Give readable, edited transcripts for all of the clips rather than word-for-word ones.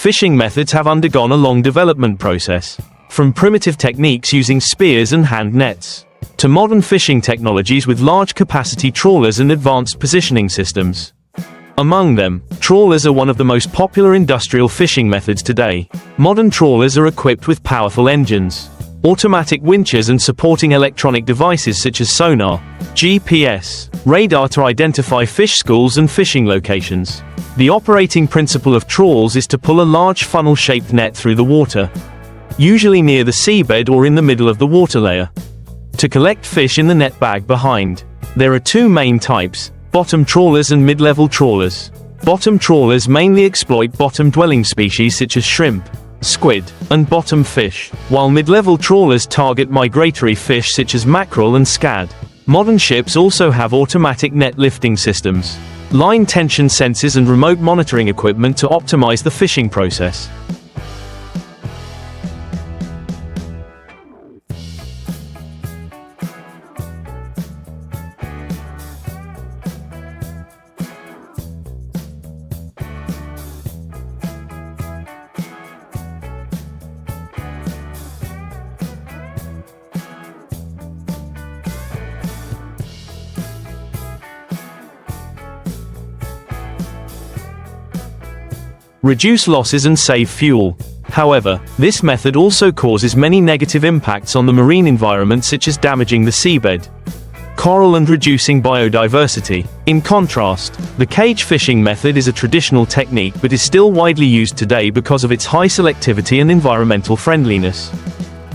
Fishing methods have undergone a long development process, from primitive techniques using spears and hand nets, to modern fishing technologies with large-capacity trawlers and advanced positioning systems. Among them, trawlers are one of the most popular industrial fishing methods today. Modern trawlers are equipped with powerful engines, automatic winches and supporting electronic devices such as sonar, GPS, radar to identify fish schools and fishing locations. The operating principle of trawls is to pull a large funnel-shaped net through the water, usually near the seabed or in the middle of the water layer, to collect fish in the net bag behind. There are two main types: bottom trawlers and mid-level trawlers. Bottom trawlers mainly exploit bottom-dwelling species such as shrimp, squid, and bottom fish, while mid-level trawlers target migratory fish such as mackerel and scad. Modern ships also have automatic net lifting systems, line tension sensors and remote monitoring equipment to optimize the fishing process. Reduce losses and save fuel. However, this method also causes many negative impacts on the marine environment, such as damaging the seabed, coral and reducing biodiversity. In contrast, the cage fishing method is a traditional technique but is still widely used today because of its high selectivity and environmental friendliness.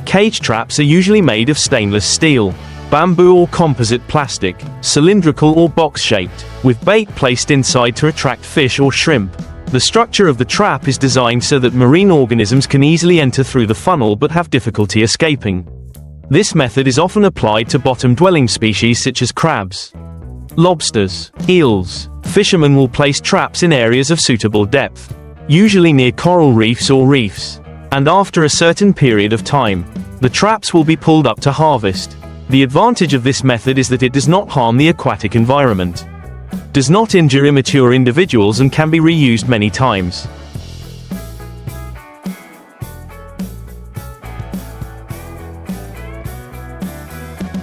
Cage traps are usually made of stainless steel, bamboo or composite plastic, cylindrical or box-shaped, with bait placed inside to attract fish or shrimp. The structure of the trap is designed so that marine organisms can easily enter through the funnel but have difficulty escaping. This method is often applied to bottom-dwelling species such as crabs, lobsters, eels. Fishermen will place traps in areas of suitable depth, usually near coral reefs or reefs, and after a certain period of time, the traps will be pulled up to harvest. The advantage of this method is that it does not harm the aquatic environment, does not injure immature individuals, and can be reused many times.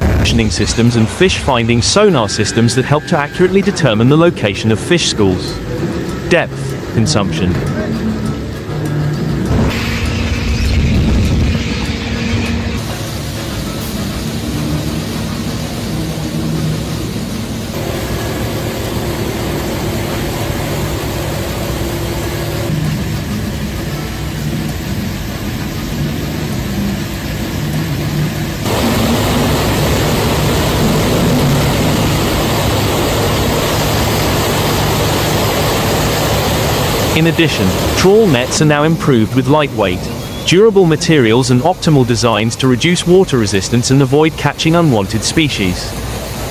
Positioning systems and fish-finding sonar systems that help to accurately determine the location of fish schools. Depth consumption. In addition, trawl nets are now improved with lightweight, durable materials and optimal designs to reduce water resistance and avoid catching unwanted species.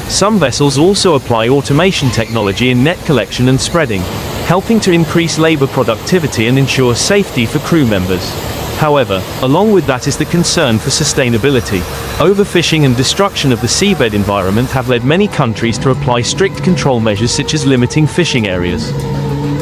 Some vessels also apply automation technology in net collection and spreading, helping to increase labor productivity and ensure safety for crew members. However, along with that is the concern for sustainability. Overfishing and destruction of the seabed environment have led many countries to apply strict control measures such as limiting fishing areas,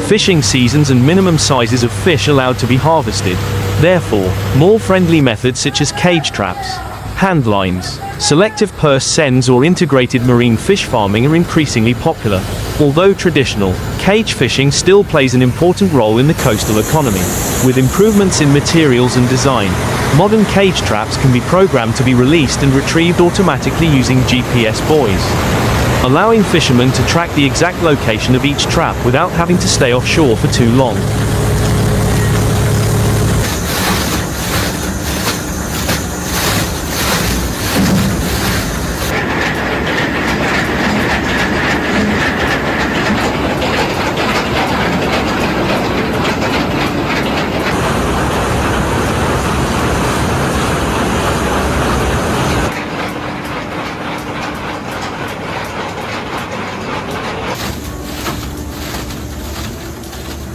fishing seasons and minimum sizes of fish allowed to be harvested. Therefore, more friendly methods such as cage traps, hand lines, selective purse seines or integrated marine fish farming are increasingly popular. Although traditional, cage fishing still plays an important role in the coastal economy. With improvements in materials and design, modern cage traps can be programmed to be released and retrieved automatically using GPS buoys, allowing fishermen to track the exact location of each trap without having to stay offshore for too long.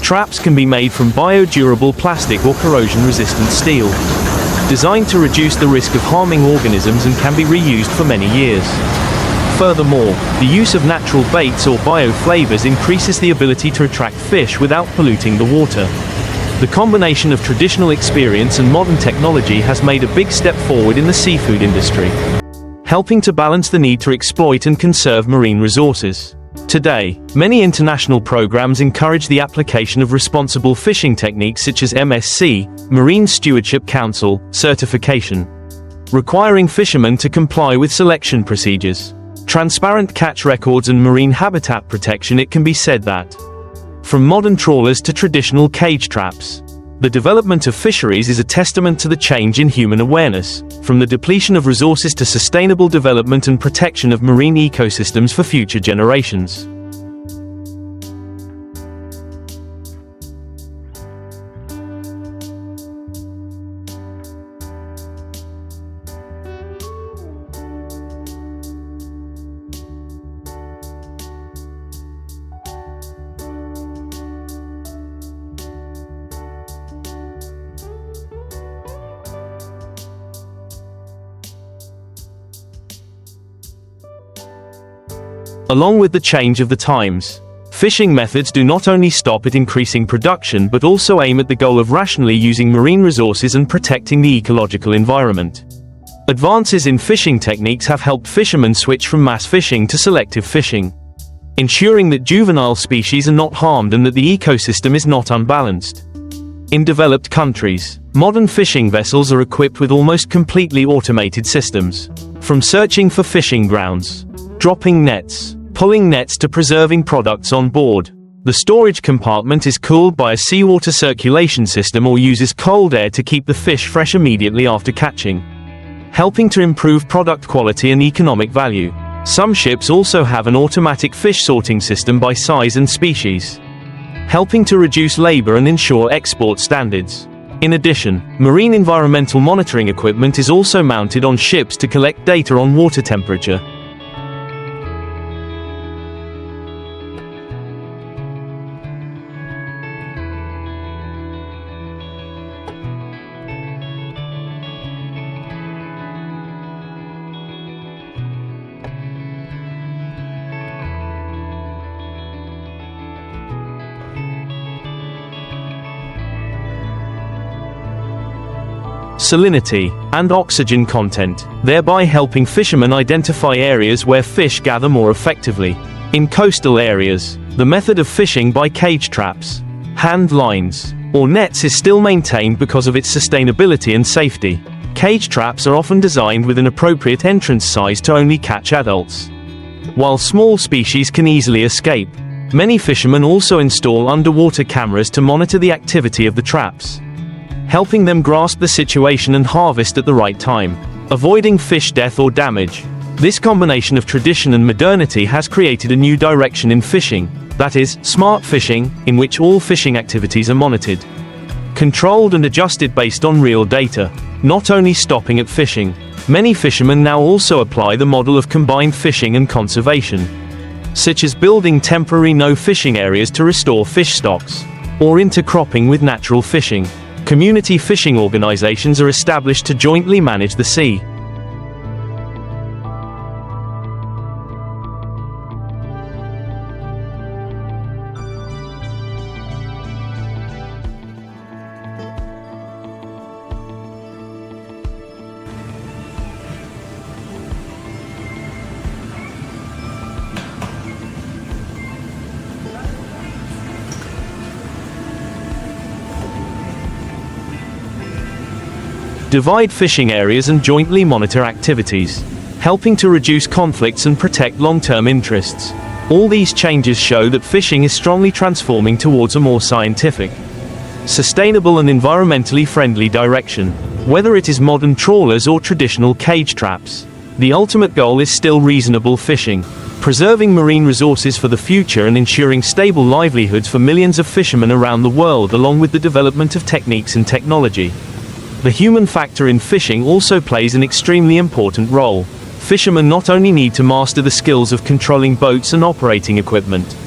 Traps can be made from biodegradable plastic or corrosion-resistant steel, designed to reduce the risk of harming organisms, and can be reused for many years. Furthermore, the use of natural baits or bioflavors increases the ability to attract fish without polluting the water. The combination of traditional experience and modern technology has made a big step forward in the seafood industry, helping to balance the need to exploit and conserve marine resources. Today, many international programs encourage the application of responsible fishing techniques such as MSC, Marine Stewardship Council, certification, requiring fishermen to comply with selection procedures, transparent catch records and marine habitat protection. It can be said that, from modern trawlers to traditional cage traps, the development of fisheries is a testament to the change in human awareness, from the depletion of resources to sustainable development and protection of marine ecosystems for future generations. Along with the change of the times, fishing methods do not only stop at increasing production but also aim at the goal of rationally using marine resources and protecting the ecological environment. Advances in fishing techniques have helped fishermen switch from mass fishing to selective fishing, ensuring that juvenile species are not harmed and that the ecosystem is not unbalanced. In developed countries, modern fishing vessels are equipped with almost completely automated systems, from searching for fishing grounds, dropping nets, pulling nets to preserving products on board. The storage compartment is cooled by a seawater circulation system or uses cold air to keep the fish fresh immediately after catching, helping to improve product quality and economic value. Some ships also have an automatic fish sorting system by size and species, helping to reduce labor and ensure export standards. In addition, marine environmental monitoring equipment is also mounted on ships to collect data on water temperature, salinity, and oxygen content, thereby helping fishermen identify areas where fish gather more effectively. In coastal areas, the method of fishing by cage traps, hand lines, or nets is still maintained because of its sustainability and safety. Cage traps are often designed with an appropriate entrance size to only catch adults, while small species can easily escape. Many fishermen also install underwater cameras to monitor the activity of the traps, helping them grasp the situation and harvest at the right time, avoiding fish death or damage. This combination of tradition and modernity has created a new direction in fishing, that is, smart fishing, in which all fishing activities are monitored, controlled and adjusted based on real data, not only stopping at fishing. Many fishermen now also apply the model of combined fishing and conservation, such as building temporary no-fishing areas to restore fish stocks, or intercropping with natural fishing. Community fishing organizations are established to jointly manage the sea. Divide fishing areas and jointly monitor activities, helping to reduce conflicts and protect long-term interests. All these changes show that fishing is strongly transforming towards a more scientific, sustainable and environmentally friendly direction. Whether it is modern trawlers or traditional cage traps, the ultimate goal is still reasonable fishing, preserving marine resources for the future and ensuring stable livelihoods for millions of fishermen around the world, along with the development of techniques and technology. The human factor in fishing also plays an extremely important role. Fishermen not only need to master the skills of controlling boats and operating equipment,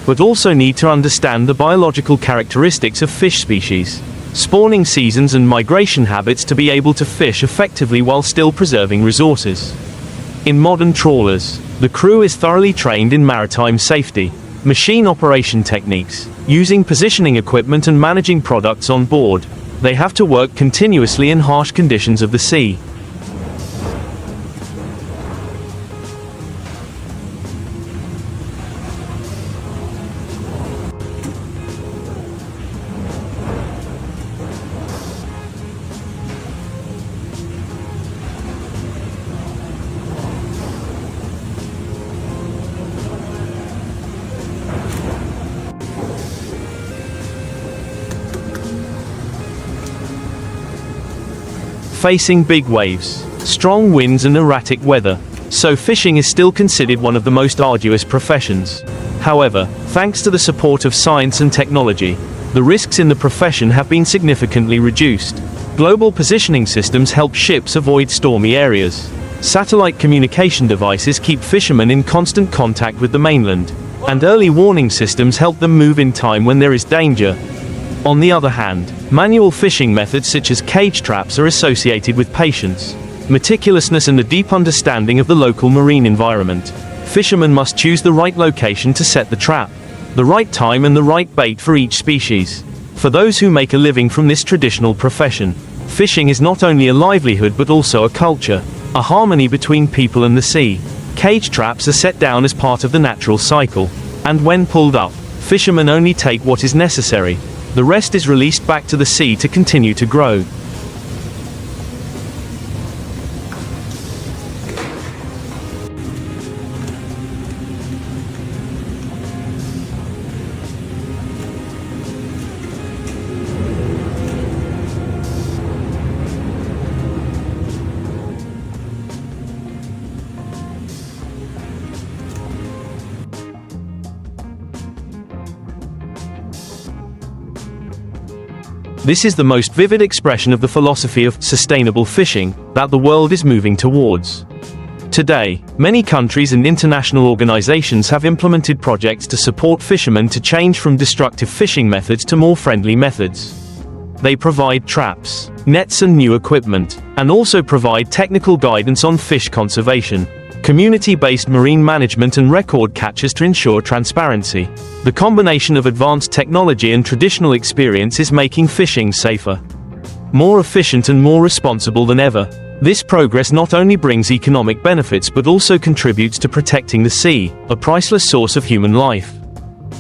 but also need to understand the biological characteristics of fish species, spawning seasons and migration habits to be able to fish effectively while still preserving resources. In modern trawlers, the crew is thoroughly trained in maritime safety, Machine operation techniques. Using positioning equipment and managing products on board, they have to work continuously in harsh conditions of the sea. Facing big waves, strong winds and erratic weather, so fishing is still considered one of the most arduous professions. However, thanks to the support of science and technology, the risks in the profession have been significantly reduced. Global positioning systems help ships avoid stormy areas. Satellite communication devices keep fishermen in constant contact with the mainland, and early warning systems help them move in time when there is danger. On the other hand, manual fishing methods such as cage traps are associated with patience, meticulousness and a deep understanding of the local marine environment. Fishermen must choose the right location to set the trap, the right time and the right bait for each species. For those who make a living from this traditional profession, fishing is not only a livelihood but also a culture, a harmony between people and the sea. Cage traps are set down as part of the natural cycle, and when pulled up, fishermen only take what is necessary. The rest is released back to the sea to continue to grow. This is the most vivid expression of the philosophy of sustainable fishing that the world is moving towards. Today, many countries and international organizations have implemented projects to support fishermen to change from destructive fishing methods to more friendly methods. They provide traps, nets and new equipment, and also provide technical guidance on fish conservation, community-based marine management and record catches to ensure transparency. The combination of advanced technology and traditional experience is making fishing safer, more efficient and more responsible than ever. This progress not only brings economic benefits but also contributes to protecting the sea, a priceless source of human life,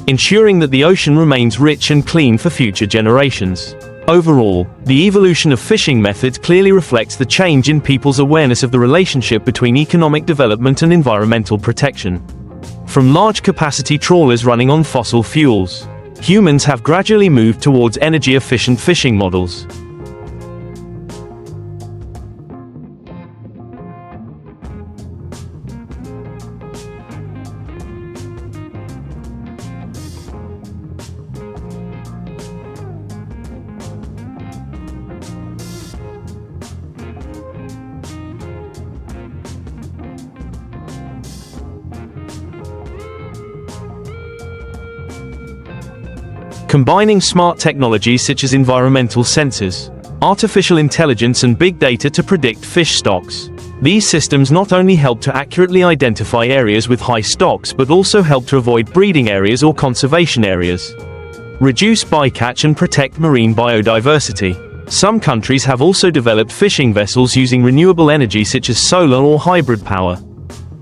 ensuring that the ocean remains rich and clean for future generations. Overall, the evolution of fishing methods clearly reflects the change in people's awareness of the relationship between economic development and environmental protection. From large-capacity trawlers running on fossil fuels, humans have gradually moved towards energy-efficient fishing models. Combining smart technologies such as environmental sensors, artificial intelligence and big data to predict fish stocks. These systems not only help to accurately identify areas with high stocks but also help to avoid breeding areas or conservation areas, reduce bycatch and protect marine biodiversity. Some countries have also developed fishing vessels using renewable energy such as solar or hybrid power,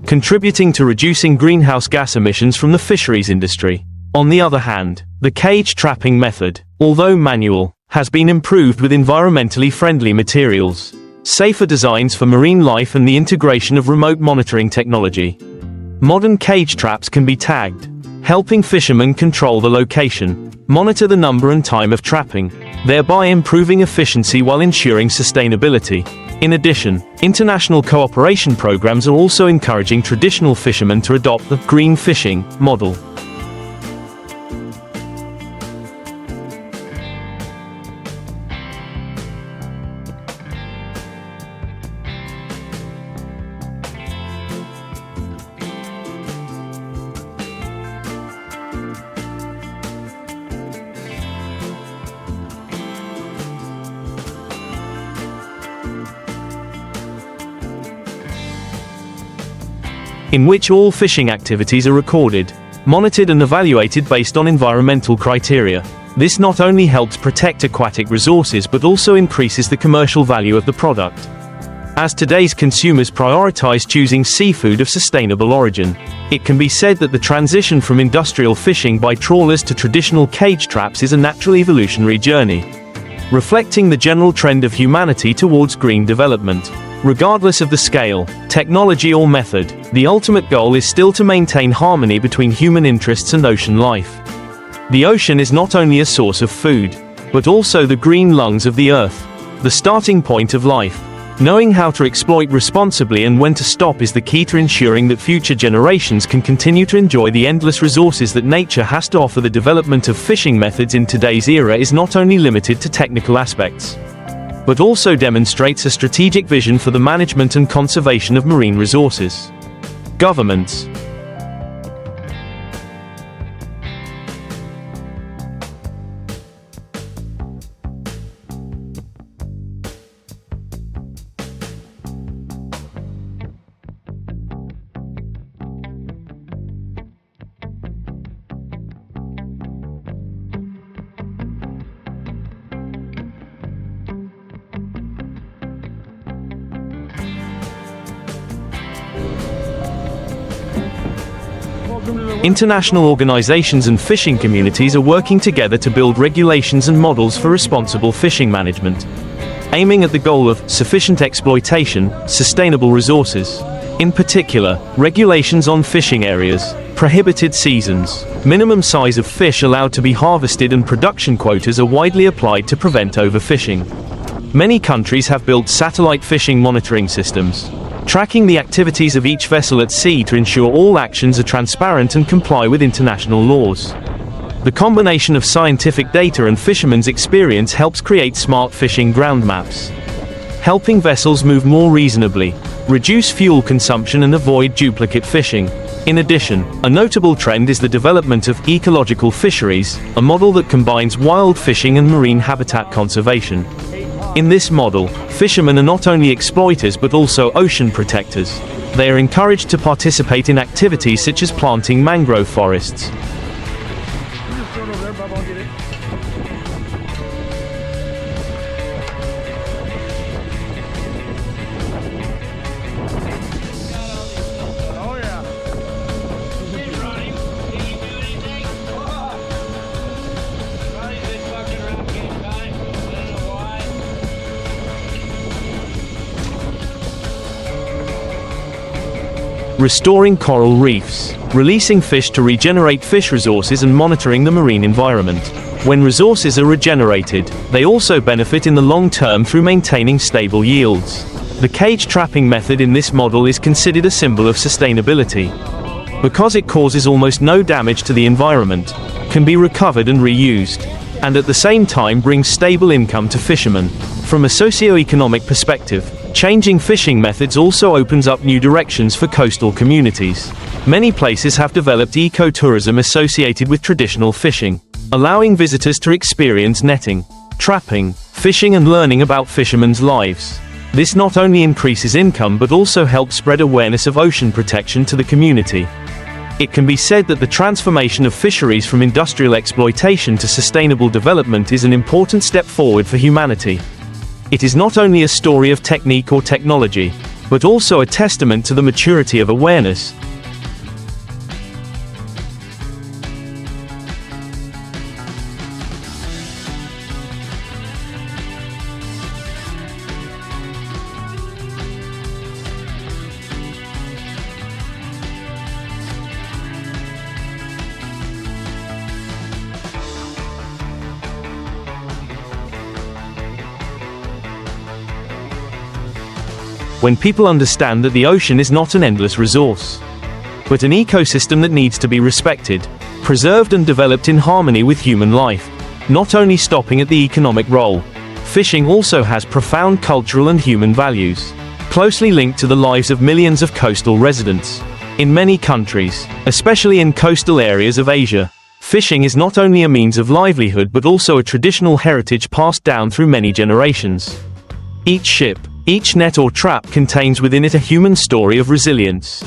contributing to reducing greenhouse gas emissions from the fisheries industry. On the other hand, the cage trapping method, although manual, has been improved with environmentally friendly materials, safer designs for marine life and the integration of remote monitoring technology. Modern cage traps can be tagged, helping fishermen control the location, monitor the number and time of trapping, thereby improving efficiency while ensuring sustainability. In addition, international cooperation programs are also encouraging traditional fishermen to adopt the green fishing model. In which all fishing activities are recorded. monitored and evaluated based on environmental criteria. This not only helps protect aquatic resources but also increases the commercial value of the product. As today's consumers prioritize choosing seafood of sustainable origin, it can be said that the transition from industrial fishing by trawlers to traditional cage traps is a natural evolutionary journey, reflecting the general trend of humanity towards green development. Regardless of the scale, technology or method, the ultimate goal is still to maintain harmony between human interests and ocean life. The ocean is not only a source of food, but also the green lungs of the earth, the starting point of life. Knowing how to exploit responsibly and when to stop is the key to ensuring that future generations can continue to enjoy the endless resources that nature has to offer. The development of fishing methods in today's era is not only limited to technical aspects, but also demonstrates a strategic vision for the management and conservation of marine resources. Governments, international organizations and fishing communities are working together to build regulations and models for responsible fishing management, aiming at the goal of sufficient exploitation, sustainable resources. In particular, regulations on fishing areas, prohibited seasons, minimum size of fish allowed to be harvested and production quotas are widely applied to prevent overfishing. Many countries have built satellite fishing monitoring systems, tracking the activities of each vessel at sea to ensure all actions are transparent and comply with international laws. The combination of scientific data and fishermen's experience helps create smart fishing ground maps, helping vessels move more reasonably, reduce fuel consumption and avoid duplicate fishing. In addition, a notable trend is the development of ecological fisheries, a model that combines wild fishing and marine habitat conservation. In this model, fishermen are not only exploiters but also ocean protectors. They are encouraged to participate in activities such as planting mangrove forests. Restoring coral reefs, releasing fish to regenerate fish resources and monitoring the marine environment. When resources are regenerated, they also benefit in the long term through maintaining stable yields. The cage trapping method in this model is considered a symbol of sustainability, because it causes almost no damage to the environment, can be recovered and reused, and at the same time brings stable income to fishermen. From a socio-economic perspective, changing fishing methods also opens up new directions for coastal communities. Many places have developed eco-tourism associated with traditional fishing, allowing visitors to experience netting, trapping, fishing and learning about fishermen's lives. This not only increases income but also helps spread awareness of ocean protection to the community. It can be said that the transformation of fisheries from industrial exploitation to sustainable development is an important step forward for humanity. It is not only a story of technique or technology, but also a testament to the maturity of awareness. When people understand that the ocean is not an endless resource, but an ecosystem that needs to be respected, preserved and developed in harmony with human life, not only stopping at the economic role, fishing also has profound cultural and human values, closely linked to the lives of millions of coastal residents. In many countries, especially in coastal areas of Asia, fishing is not only a means of livelihood but also a traditional heritage passed down through many generations. Each ship, each net or trap contains within it a human story of resilience,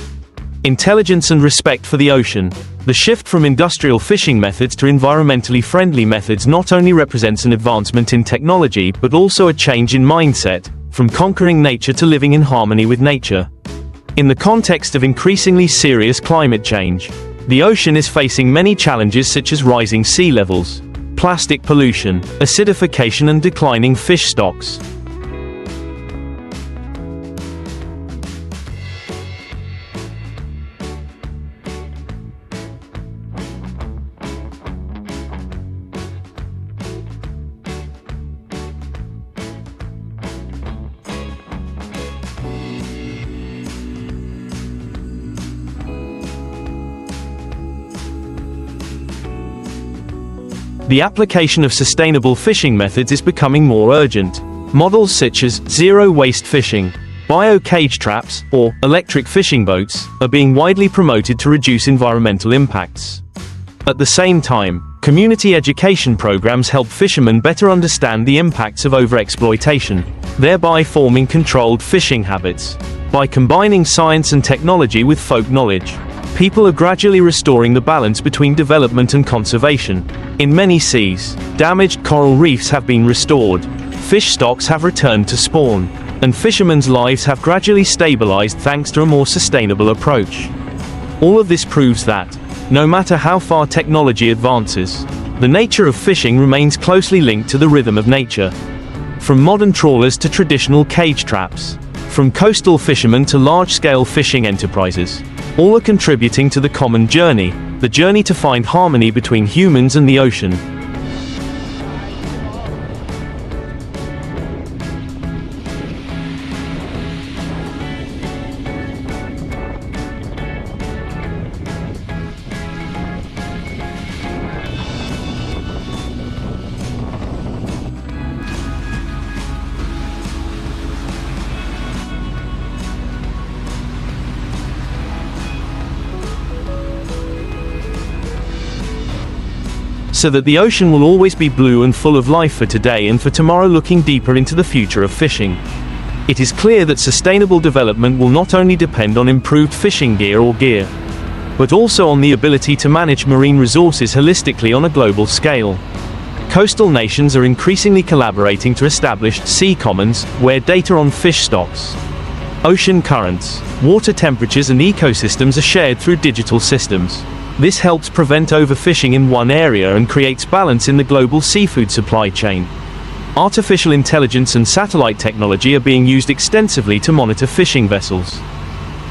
Intelligence and respect for the ocean. The shift from industrial fishing methods to environmentally friendly methods not only represents an advancement in technology but also a change in mindset, from conquering nature to living in harmony with nature. In the context of increasingly serious climate change, the ocean is facing many challenges such as rising sea levels, plastic pollution, acidification and declining fish stocks. The application of sustainable fishing methods is becoming more urgent. Models such as zero-waste fishing, bio-cage traps, or electric fishing boats are being widely promoted to reduce environmental impacts. At the same time, community education programs help fishermen better understand the impacts of overexploitation, thereby forming controlled fishing habits. By combining science and technology with folk knowledge, people are gradually restoring the balance between development and conservation. In many seas, damaged coral reefs have been restored, fish stocks have returned to spawn, and fishermen's lives have gradually stabilized thanks to a more sustainable approach. All of this proves that, no matter how far technology advances, the nature of fishing remains closely linked to the rhythm of nature. From modern trawlers to traditional cage traps, from coastal fishermen to large-scale fishing enterprises, all are contributing to the common journey, the journey to find harmony between humans and the ocean. So that the ocean will always be blue and full of life for today and for tomorrow, looking deeper into the future of fishing. It is clear that sustainable development will not only depend on improved fishing gear, but also on the ability to manage marine resources holistically on a global scale. Coastal nations are increasingly collaborating to establish sea commons, where data on fish stocks, ocean currents, water temperatures and ecosystems are shared through digital systems. This helps prevent overfishing in one area and creates balance in the global seafood supply chain. Artificial intelligence and satellite technology are being used extensively to monitor fishing vessels,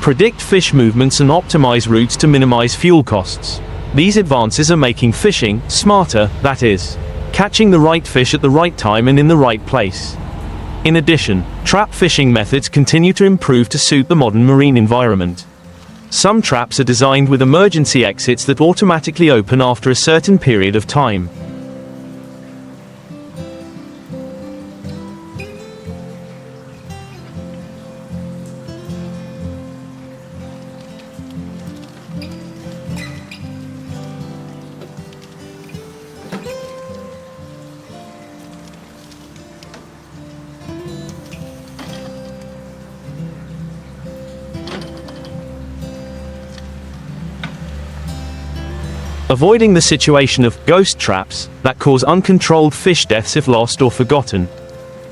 predict fish movements and optimize routes to minimize fuel costs. These advances are making fishing smarter, that is, catching the right fish at the right time and in the right place. In addition, trap fishing methods continue to improve to suit the modern marine environment. Some traps are designed with emergency exits that automatically open after a certain period of time. Avoiding the situation of ghost traps that cause uncontrolled fish deaths if lost or forgotten.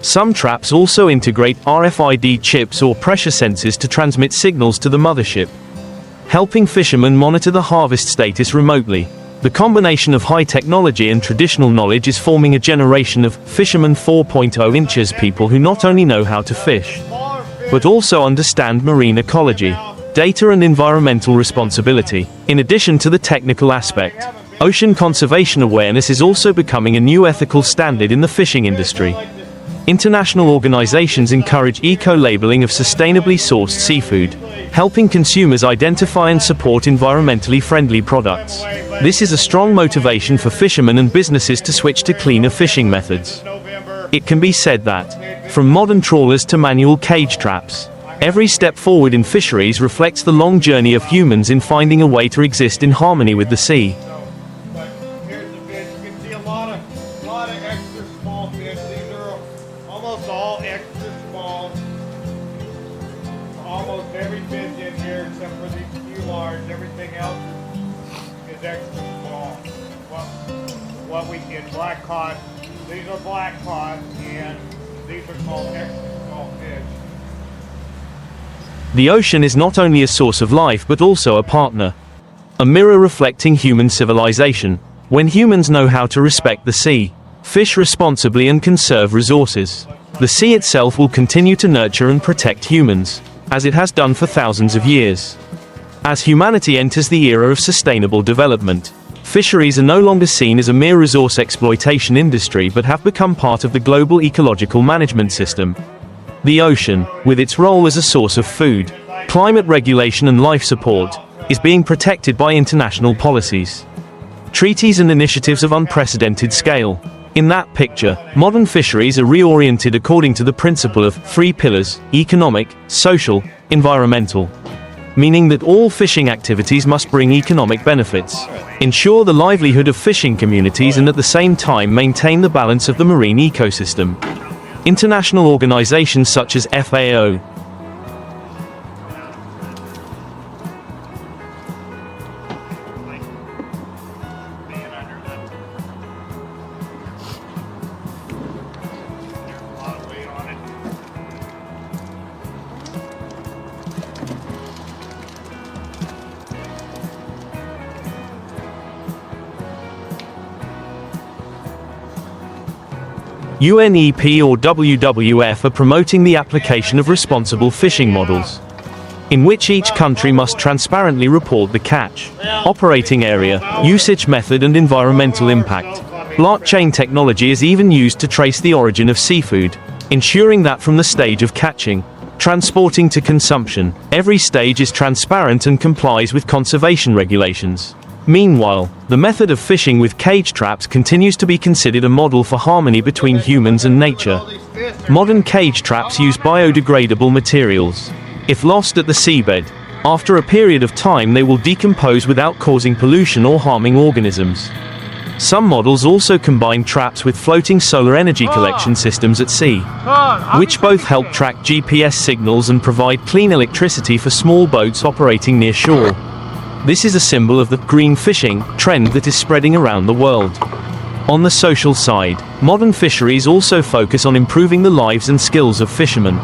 Some traps also integrate RFID chips or pressure sensors to transmit signals to the mothership, helping fishermen monitor the harvest status remotely. The combination of high technology and traditional knowledge is forming a generation of fishermen 4.0 inches, people who not only know how to fish, but also understand marine ecology, data and environmental responsibility. In addition to the technical aspect, ocean conservation awareness is also becoming a new ethical standard in the fishing industry. International organizations encourage eco-labeling of sustainably sourced seafood, helping consumers identify and support environmentally friendly products. This is a strong motivation for fishermen and businesses to switch to cleaner fishing methods. It can be said that, from modern trawlers to manual cage traps, every step forward in fisheries reflects the long journey of humans in finding a way to exist in harmony with the sea. But here's the fish. You can see a lot of extra small fish. These are almost all extra small. Almost every fish in here, except for these few too large. Everything else is extra small. What we get, black cod, these are black cod, and these are called extra small fish. The ocean is not only a source of life but also a partner. A mirror reflecting human civilization. When humans know how to respect the sea, fish responsibly and conserve resources, the sea itself will continue to nurture and protect humans, as it has done for thousands of years. As humanity enters the era of sustainable development, fisheries are no longer seen as a mere resource exploitation industry but have become part of the global ecological management system. The ocean, with its role as a source of food, climate regulation and life support, is being protected by international policies, treaties and initiatives of unprecedented scale. In that picture, modern fisheries are reoriented according to the principle of three pillars: economic, social, environmental. Meaning that all fishing activities must bring economic benefits, ensure the livelihood of fishing communities and at the same time maintain the balance of the marine ecosystem. International organizations such as FAO, UNEP or WWF are promoting the application of responsible fishing models, in which each country must transparently report the catch, operating area, usage method and environmental impact. Blockchain technology is even used to trace the origin of seafood, ensuring that from the stage of catching, transporting to consumption, every stage is transparent and complies with conservation regulations. Meanwhile, the method of fishing with cage traps continues to be considered a model for harmony between humans and nature. Modern cage traps use biodegradable materials. If lost at the seabed, after a period of time they will decompose without causing pollution or harming organisms. Some models also combine traps with floating solar energy collection systems at sea, which both help track GPS signals and provide clean electricity for small boats operating near shore. This is a symbol of the green fishing trend that is spreading around the world. On the social side, modern fisheries also focus on improving the lives and skills of fishermen.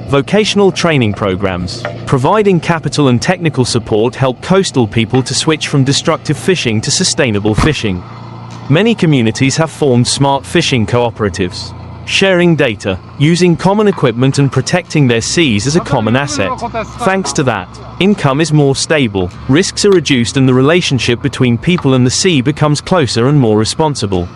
Vocational training programs, providing capital and technical support, help coastal people to switch from destructive fishing to sustainable fishing. Many communities have formed smart fishing cooperatives, sharing data, using common equipment and protecting their seas as a common asset. Thanks to that, income is more stable, risks are reduced and the relationship between people and the sea becomes closer and more responsible.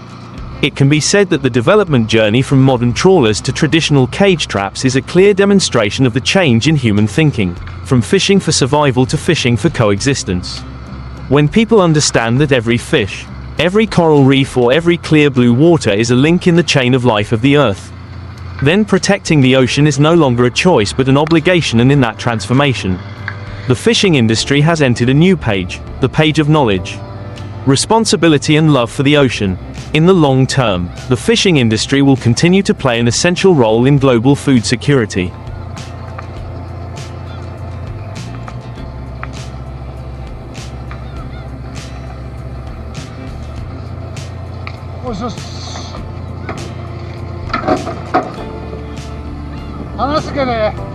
It can be said that the development journey from modern trawlers to traditional cage traps is a clear demonstration of the change in human thinking, from fishing for survival to fishing for coexistence. When people understand that every fish, every coral reef or every clear blue water is a link in the chain of life of the earth, then protecting the ocean is no longer a choice but an obligation, and in that transformation, the fishing industry has entered a new page, the page of knowledge, responsibility and love for the ocean. In the long term, the fishing industry will continue to play an essential role in global food security.話すけね